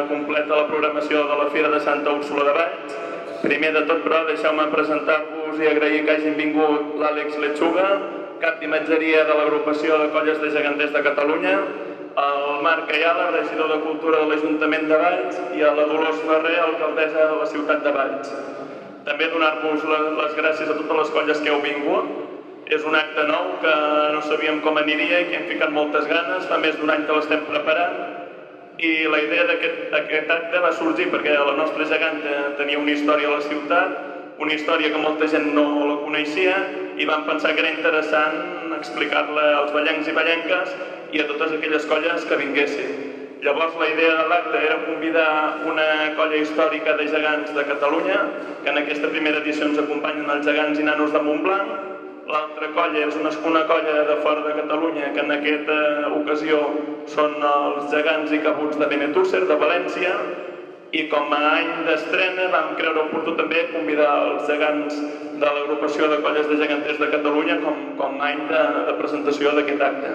Completa la programació de la Fira de Santa Úrsula de Valls. Primer de tot, però, deixeu-me presentar-vos i agrair que hagin vingut l'Àlex Lechuga, cap d'imatgeria de l'agrupació de colles de geganters de Catalunya, el Marc Ayala, regidor de Cultura de l'Ajuntament de Valls, i a la Dolors Ferrer, alcaldessa de la ciutat de Valls. També donar-vos les gràcies a totes les colles que heu vingut. És un acte nou que no sabíem com aniria i que hem ficat moltes ganes. Fa més d'un any que l'estem preparant. I la idea d'aquest acte va sorgir perquè la nostra geganta tenia una història a la ciutat, una història que molta gent no la coneixia, i vam pensar que era interessant explicar-la als ballencs i ballenques i a totes aquelles colles que vinguessin. Llavors la idea de l'acte era convidar una colla històrica de gegants de Catalunya, que en aquesta primera edició ens acompanyen els gegants i nanos de Montblanc. L'altra colla és una colla de fora de Catalunya, que en aquesta ocasió són els gegants i cabuts de Benetússer, de València, i com a any d'estrena vam creure oportú també convidar els gegants de l'agrupació de colles de geganters de Catalunya com a any de presentació d'aquest acte.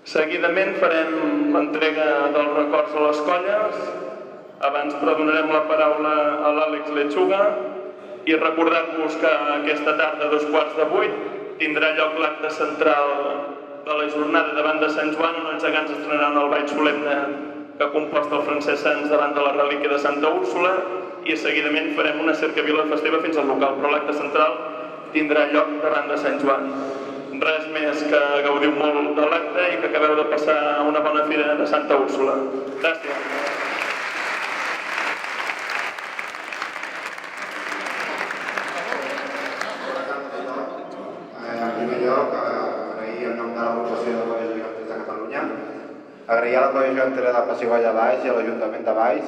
Seguidament farem l'entrega dels records a les colles. Abans però donarem la paraula a l'Àlex Lechuga i recordar-vos que aquesta tarda a 7:15 tindrà lloc l'acte central de la jornada davant de Sant Joan, on els gegants estrenaran el ball solemne que ha compost el Francesc Sans davant de la relíquia de Santa Úrsula, i seguidament farem una cercavila festiva fins al local, però l'acte central tindrà lloc davant de Sant Joan. Res més, que gaudiu molt de l'acte i que acabeu de passar una bona fira de Santa Úrsula. Gràcies. Agrair a la colla gegantera de Pessigolles de Valls i a l'Ajuntament de Valls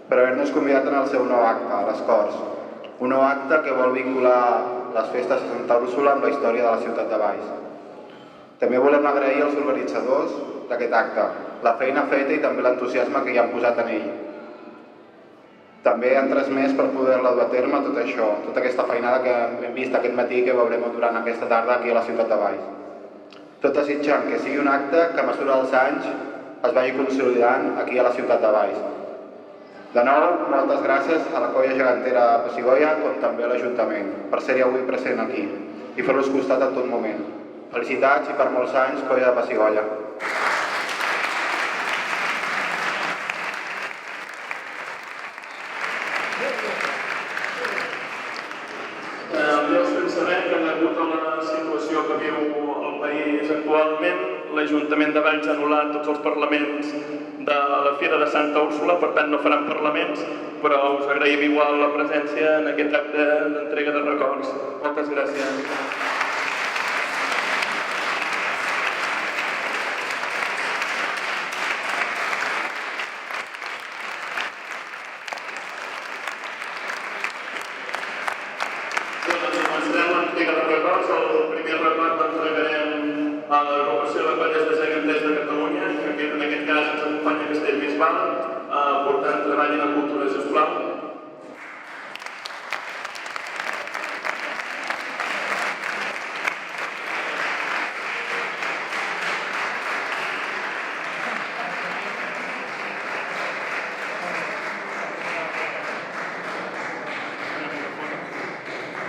per haver-nos convidat en el seu nou acte, a les Corts. Un nou acte que vol vincular les festes de Santa Úrsula amb la història de la ciutat de Valls. També volem agrair als organitzadors d'aquest acte, la feina feta i també l'entusiasme que hi han posat en ell. També han transmès per poder-la dur a terme tot això, tota aquesta feinada que hem vist aquest matí i que veurem durant aquesta tarda aquí a la ciutat de Valls. Tot desitjant que sigui un acte que a mesura dels anys es vagi consolidant aquí a la ciutat de Valls. De nou, moltes gràcies a la colla gegantera de Pessigolles com també a l'Ajuntament per ser-hi avui present aquí i fer-los costat en tot moment. Felicitats i per molts anys, colla de Pessigolles. Actualment, l'Ajuntament de Valls ha anul·lat tots els parlaments de la Fira de Santa Úrsula, per tant no faran parlaments, però us agraïm igual la presència en aquest acte d'entrega de records. Moltes gràcies. A l'agrupació de colles de geganters de Catalunya, que en aquest cas ens acompanya Castellbisbal, portant treball i la cultura, sisplau.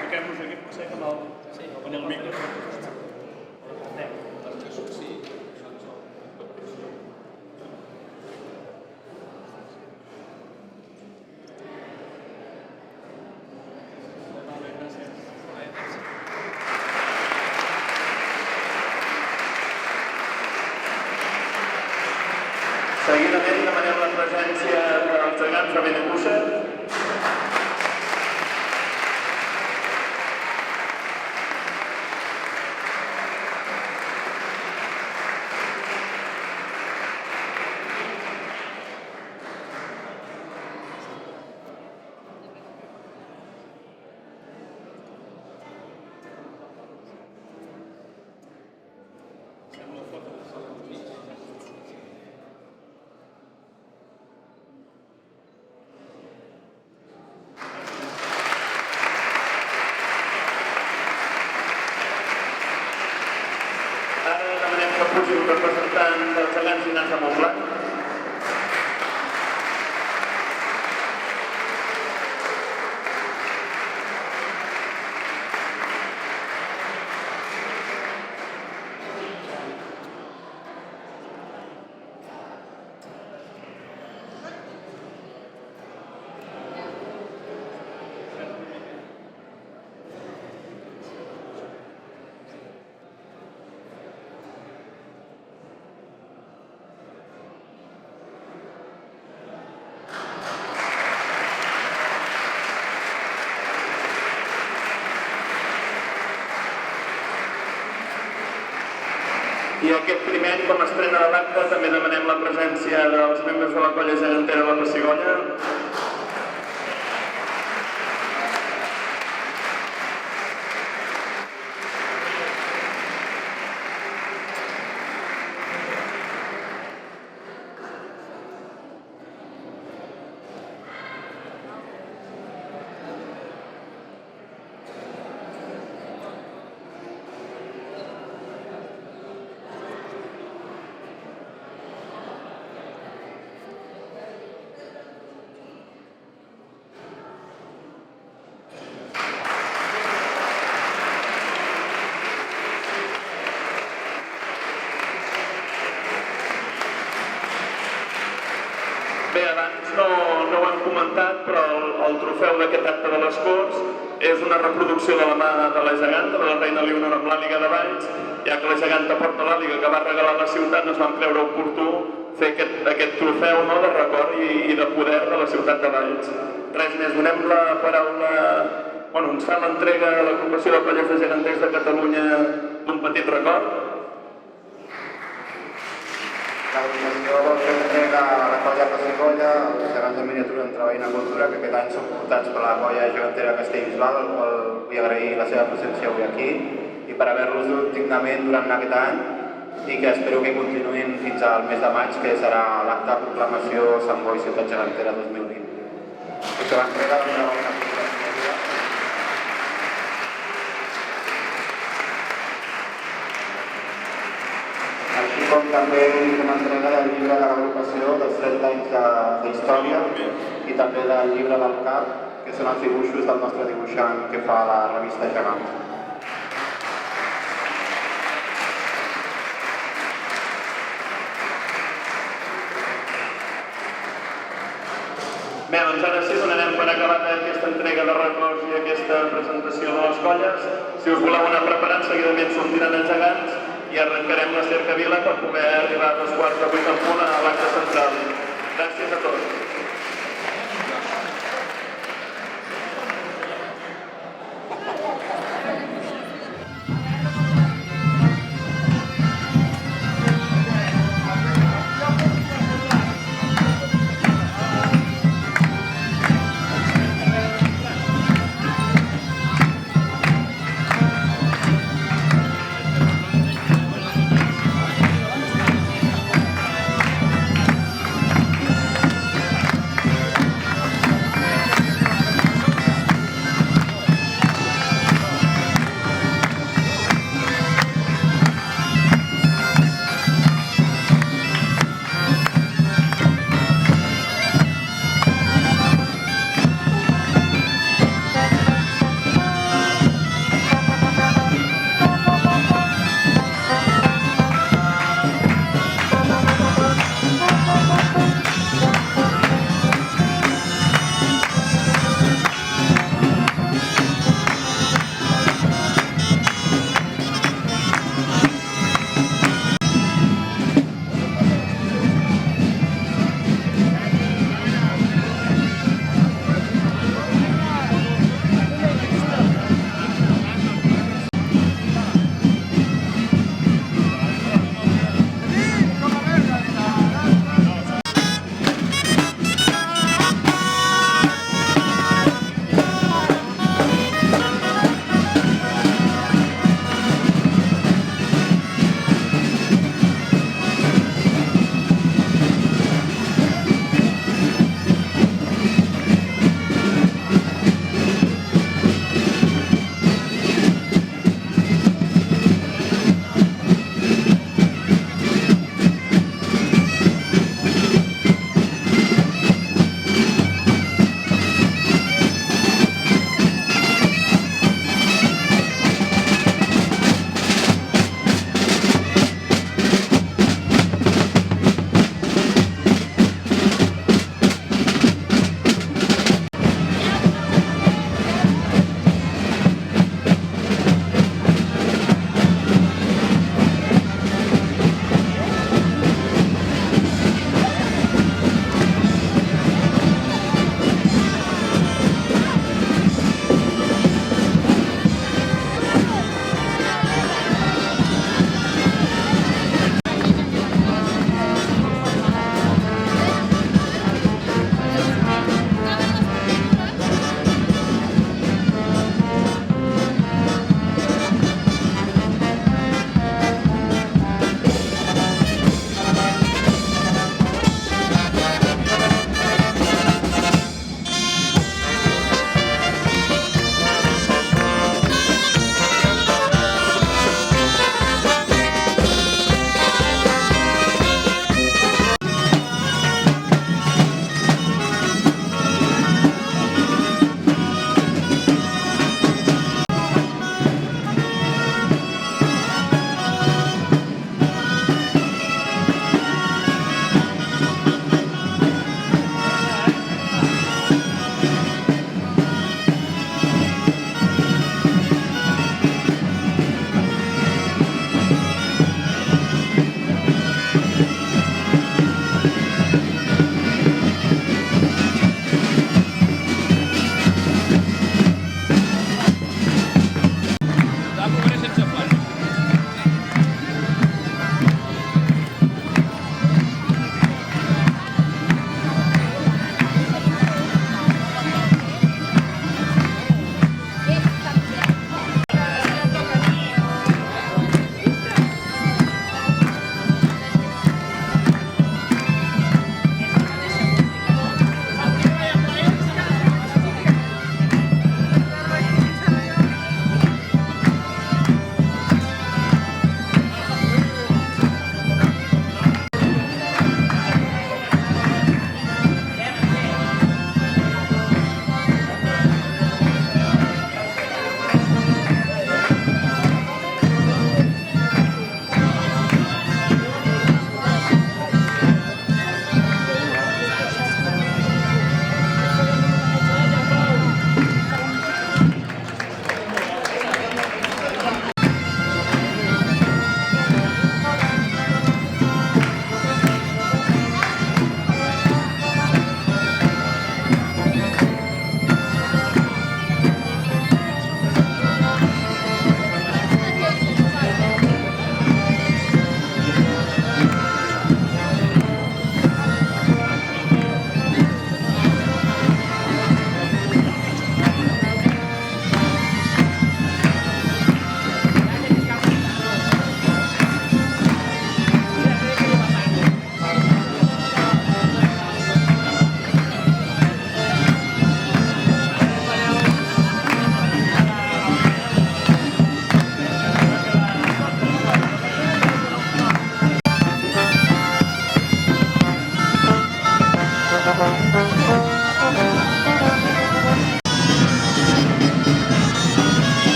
Fiquem-nos aquí, potser amb el micro. Seguidament demanem la presència dels gegants de Benetússer. i un representant dels gegants i nans de Montblanc. I aquest primer any, com a estrena de l'acte, també demanem la presència dels membres de la colla gegantera de la Pessigolles. Bé, abans no ho hem comentat, però el trofeu d'aquest acte de les Corts és una reproducció de la mà de la geganta, de la reina Leonor amb l'àliga de Valls, ja que la geganta porta l'àliga que va regalar a la ciutat, no es van creure oportú fer aquest trofeu de record i de poder de la ciutat de Valls. Res més, donem la paraula... Bueno, ens fa l'entrega de l'agrupació de colles de geganters de Catalunya d'un petit record. L'agrupació vol fer entrega a la colla Pessigolles, els gegants de miniatura en treball i cultura, que aquest any són portats per la colla gegantera Castellbisbal, al qual vull agrair la seva presència avui aquí i per haver-los dut dignament durant aquest any i que espero que continuïn fins al mes de maig, que serà l'acte de proclamació Sant Boi Ciutat Gegantera 2020. Això l'entrega de la colla així com també fem entrega del llibre de l'agrupació dels 30 anys d'història i també del llibre del CAP, que són els dibuixos del nostre dibuixant que fa la revista Gegant. Bé, doncs ara sí donarem per acabada aquesta entrega de records i aquesta presentació de les colles. Si us voleu anar preparant, seguidament sortiran els gegants i arrencarem la cercavila per poder arribar a 7:45 en punt a l'acte central. Gràcies a tots.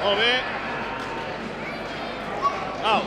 Molt bé. Au.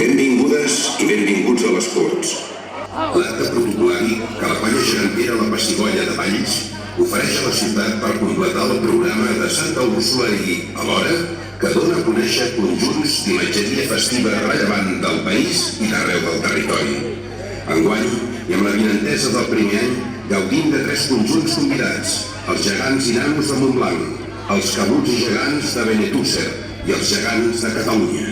Benvingudes i benvinguts a les Corts. L'acte protocol·lari que la colla gegantera La Pessigolles de Valls ofereix a la ciutat per completar el programa de Santa Úrsula i, alhora, que dona a conèixer conjunts d'imatgeria festiva rellevant del país i d'arreu del territori. Enguany, i amb la vinentesa del primer any, gaudim de 3 conjunts convidats: els gegants i nanos de Montblanc, els cabuts i gegants de Benetússer i els gegants de Catalunya.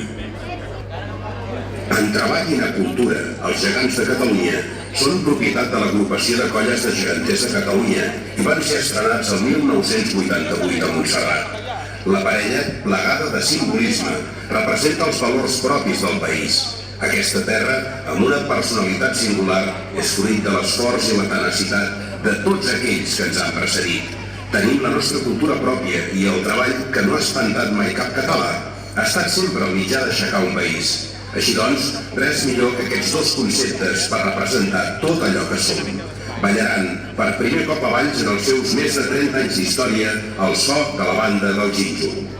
En treball i en cultura, els gegants de Catalunya Són propietat de l'agrupació de colles de geganters de Catalunya i van ser estrenats el 1988 a Montserrat. La parella, plagada de simbolisme, representa els valors propis del país. Aquesta terra, amb una personalitat singular, és fruit de l'esforç i la tenacitat de tots aquells que ens han precedit. Tenim la nostra cultura pròpia i el treball que no ha espantat mai cap català ha estat sempre el mitjà d'aixecar un país. Així doncs, res millor que aquests dos conceptes per representar tot allò que som. Ballaran per primer cop a Valls en els seus més de 30 anys d'història el so de la banda del Gínjol.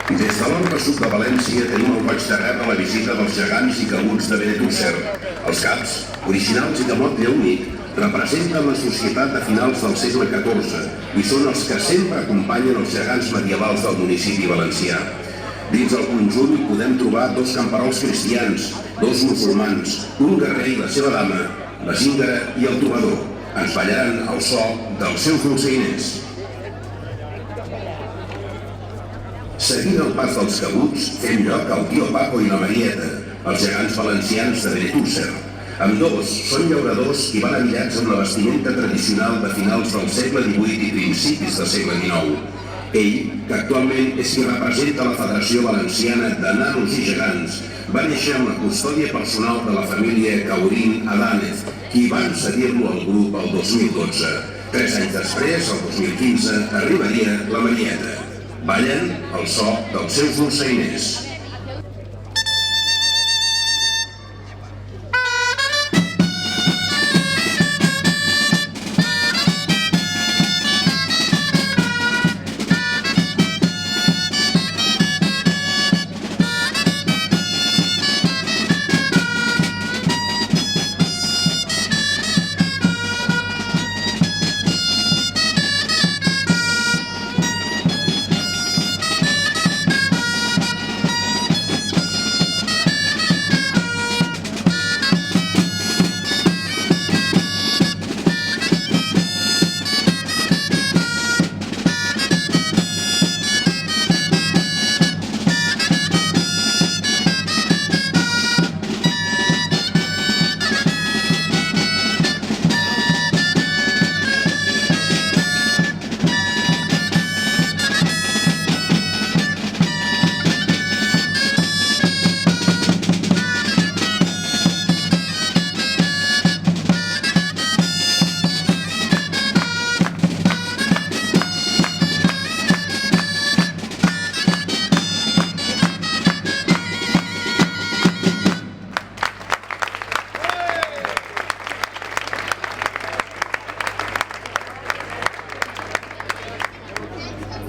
Des de l'Horta Sud de València tenim el goig de rebre la visita dels gegants i cabuts de Benetússer. Els caps, originals i de mot lleúnic, representen la societat de finals del segle XIV i són els que sempre acompanyen els gegants medievals del municipi valencià. Dins el conjunt podem trobar dos camperols cristians, dos musulmans, un guerrer i la seva dama, la zíngara i el trobador. Ens ballaran al so dels seus dolçainers. Seguint el pas dels cabuts, fem lloc al tio Paco i la Marieta, els gegants valencians de Benetússer. Ambdós són llauradors i van abillats amb la vestimenta tradicional de finals del segle XVIII i principis del segle XIX. Ell, que actualment és qui representa la Federació Valenciana de Nanos i Gegants, va néixer amb la custòdia personal de la família Caurín Adánez, qui van cedir-lo al grup el 2012. 3 anys després, el 2015, arribaria la Marieta. Ballen al so dels seus dolçainers.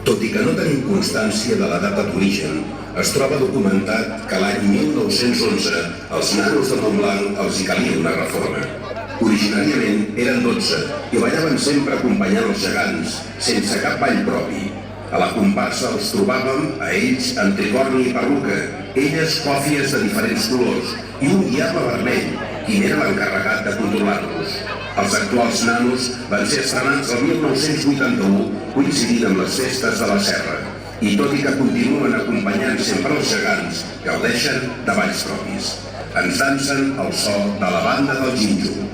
Tot i que no tenim constància de la data d'origen, es troba documentat que l'any 1911 als nanos de Montblanc els hi calia una reforma. Originàriament eren 12 i ballaven sempre acompanyant els gegants, sense cap ball propi. A la comparsa els trobàvem a ells amb tricorni i perruca, elles còfies de diferents colors i un diable vermell, qui era l'encarregat de controlar-los. Els actuals nanos van ser estrenats el 1981, coincidint amb les festes de la Serra. I tot i que continuen acompanyant sempre els gegants, gaudeixen de balls propis. Ens dansen el so de la banda del Gínjol.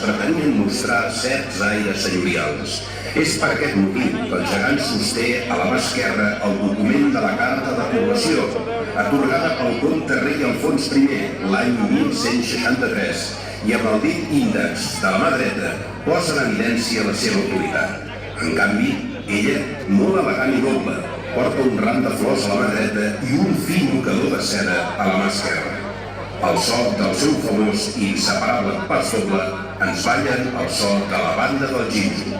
pretenien mostrar certs aires senyorials. És per aquest motiu que el gegant sosté a la mà esquerra el document de la Carta de Població, atorgada pel comte rei Alfons I l'any 1163, i amb el dit índex de la mà dreta posa en evidència la seva autoritat. En canvi, ella, molt elegant i noble, porta un ram de flors a la mà dreta i un fill mocador de seda a la mà esquerra. Al so del seu famós i inseparable pas doble ens ballen el so de la banda del Ginjo.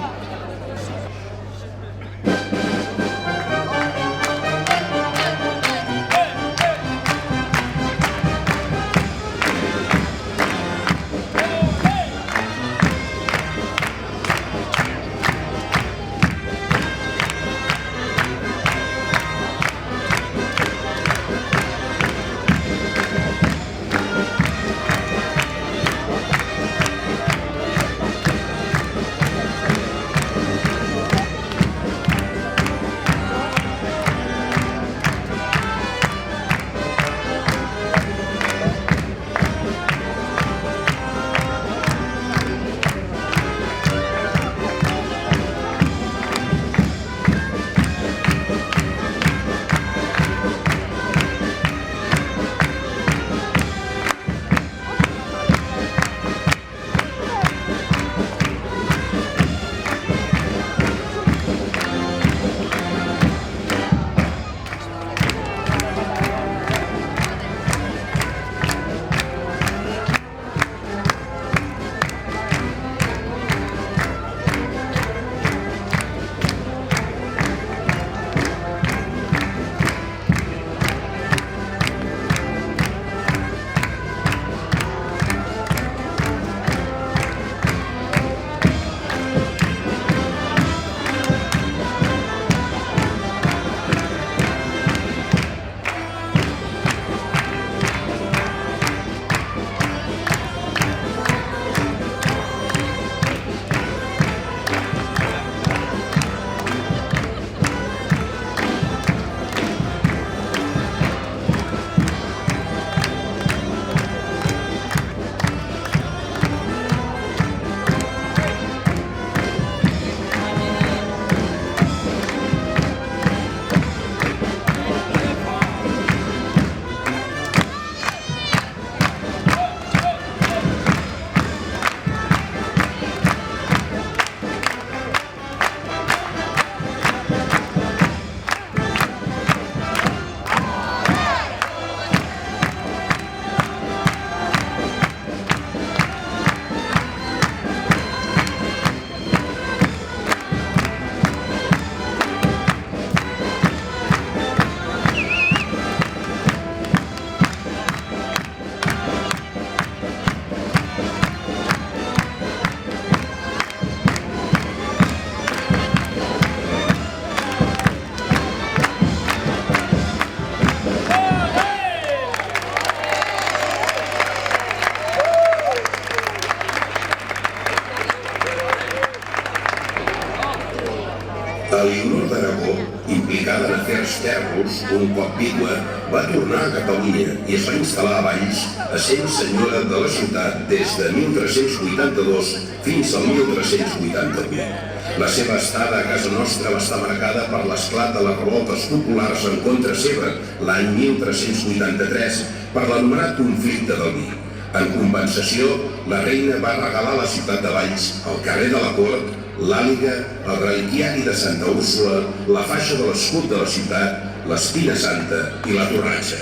Elionor d'Aragó, implicada en afers tèrbols, un cop vídua, va tornar a Catalunya i es va instal·lar a Valls, essent senyora de la ciutat des de 1382 fins al 1388. La seva estada a casa nostra va estar marcada per l'esclat de les revoltes populars en contra seva l'any 1383 per l'anomenat conflicte del vi. En compensació, la reina va regalar a la ciutat de Valls, al carrer de la Cort, l'àliga, el reliquiari de Santa Úrsula, la faixa de l'escut de la ciutat, l'espina santa i la torratxa.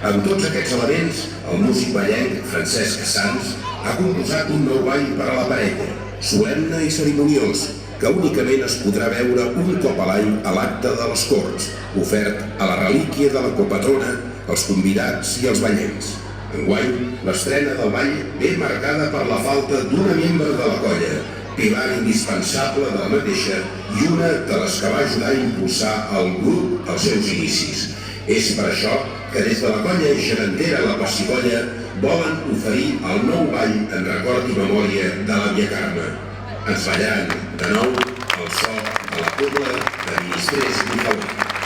Amb tots aquests elements, el músic ballenc Francesc Sans ha composat un nou ball per a la parella, solemne i cerimoniós, que únicament es podrà veure un cop a l'any a l'acte de les Corts, ofert a la relíquia de la copatrona, els convidats i els ballencs. Enguany, l'estrena del ball ve marcada per la falta d'una membre de la colla, pilar indispensable de la mateixa i una de les que va ajudar a impulsar el grup als seus inicis. És per això que des de la colla gegantera La Pessigolles volen oferir el nou ball en record i memòria de l'àvia Carme. Ens ballaran de nou el so de la Pobla de Ministrers Miquel.